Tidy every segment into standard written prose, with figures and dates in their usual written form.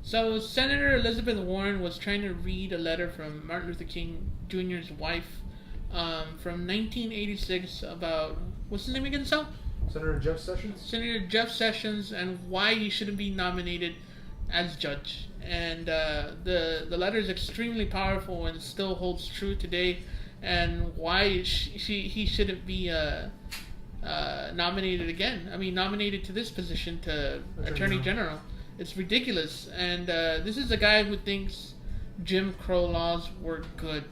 So Senator Elizabeth Warren was trying to read a letter from Martin Luther King Jr.'s wife from 1986 about what's his name again, Sal? Senator Jeff Sessions? Senator Jeff Sessions and why he shouldn't be nominated as judge. And the letter is extremely powerful and still holds true today, and why he shouldn't be nominated again. I mean, nominated to this position to Attorney General. It's ridiculous. And this is a guy who thinks Jim Crow laws were good,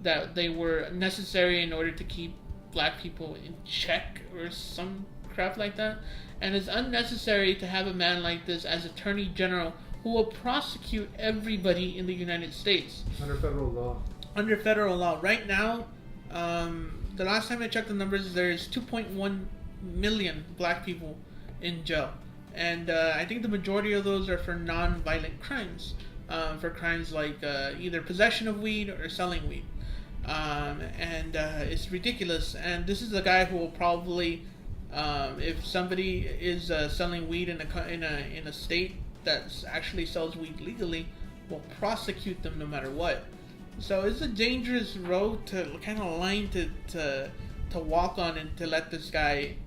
that they were necessary in order to keep black people in check or some crap like that. And it's unnecessary to have a man like this as Attorney General who will prosecute everybody in the United States. Under federal law. Under federal law. Right now, the last time I checked the numbers, there's 2.1 million black people in jail. And I think the majority of those are for non-violent crimes. For crimes like either possession of weed or selling weed. And it's ridiculous. And this is a guy who will probably, if somebody is selling weed in a state that actually sells weed legally, will prosecute them no matter what. So it's a dangerous road to kind of line to walk on, and to let this guy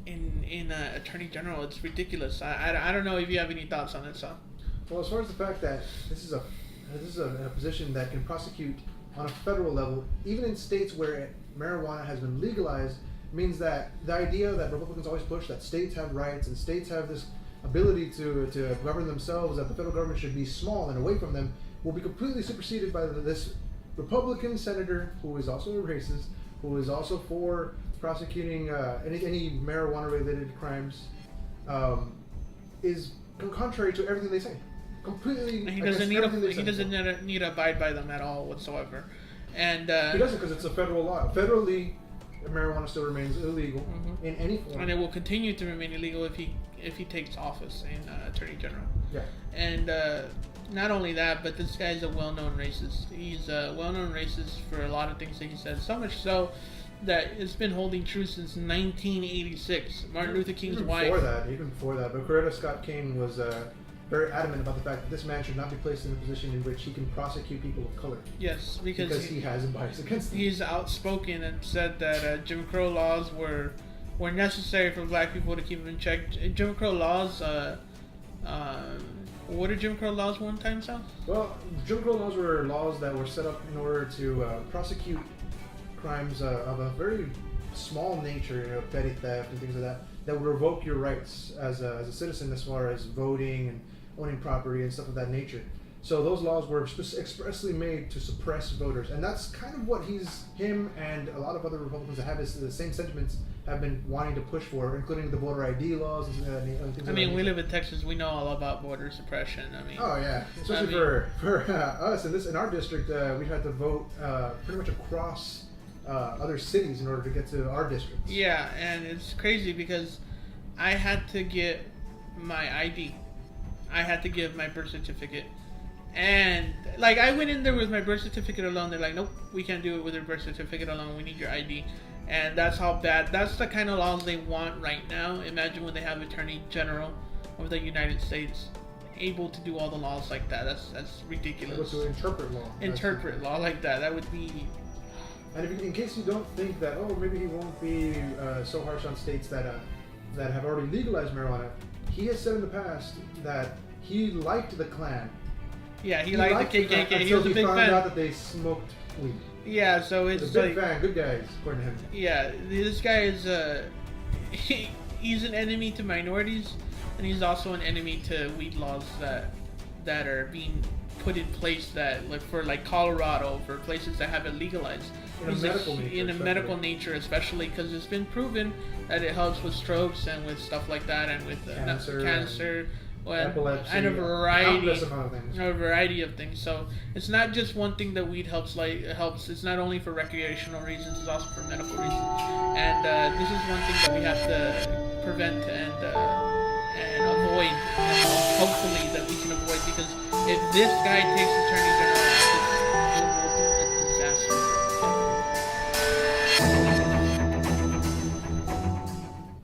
in Attorney General. It's ridiculous. I don't know if you have any thoughts on it, so. Well, as far as the fact that this is a position that can prosecute on a federal level, even in states where marijuana has been legalized, means that the idea that Republicans always push, that states have rights and states have this ability to govern themselves, that the federal government should be small and away from them, will be completely superseded by this Republican senator who is also a racist, who is also for prosecuting any marijuana-related crimes, is contrary to everything they say. Completely. He doesn't need to abide by them at all whatsoever. And he doesn't, because it's a federal law. Federally, marijuana still remains illegal in any form, and it will continue to remain illegal if he takes office in Attorney General. Yeah. And not only that, but this guy's a well-known racist. He's a well-known racist for a lot of things that he said. So much so that it's been holding true since 1986. Martin Luther King's wife. Even before that. But Coretta Scott King was very adamant about the fact that this man should not be placed in a position in which he can prosecute people of color. Yes, because he has a bias against them. He's outspoken and said that Jim Crow laws were necessary for black people to keep them in check. Jim Crow laws, what are Jim Crow laws one time, Sal? Well, Jim Crow laws were laws that were set up in order to prosecute crimes of a very small nature, petty theft and things like that would revoke your rights as a citizen, as far as voting and owning property and stuff of that nature. So those laws were expressly made to suppress voters, and that's kind of what him and a lot of other Republicans that have the same sentiments have been wanting to push for, including the voter ID laws and things like that. We live in Texas. We know all about voter suppression. Oh yeah, especially for us in our district, we had to vote pretty much across other cities in order to get to our districts. Yeah, and it's crazy because I had to get my ID. I had to give my birth certificate. And I went in there with my birth certificate alone. They're like, nope, we can't do it with your birth certificate alone. We need your ID. And that's how bad. That's the kind of laws they want right now. Imagine when they have Attorney General of the United States able to do all the laws like that. That's ridiculous. Able to interpret law. Interpret law like that. That would be. And in case you don't think that, maybe he won't be so harsh on states that have already legalized marijuana, he has said in the past that he liked the Klan. Yeah, he liked the KKK. He was a big fan. Until he found out that they smoked weed. Yeah, so it's a big fan, good guys, according to him. Yeah, this guy is he's an enemy to minorities, and he's also an enemy to weed laws that are being put in place for Colorado, for places that have it legalized. In a medical nature, especially because it's been proven that it helps with strokes and with stuff like that, and with cancer. Epilepsy, and a variety of things. So it's not just one thing that weed helps. It helps. It's not only for recreational reasons; it's also for medical reasons. And this is one thing that we have to prevent and avoid. And hopefully that we can avoid, because if this guy takes Attorney General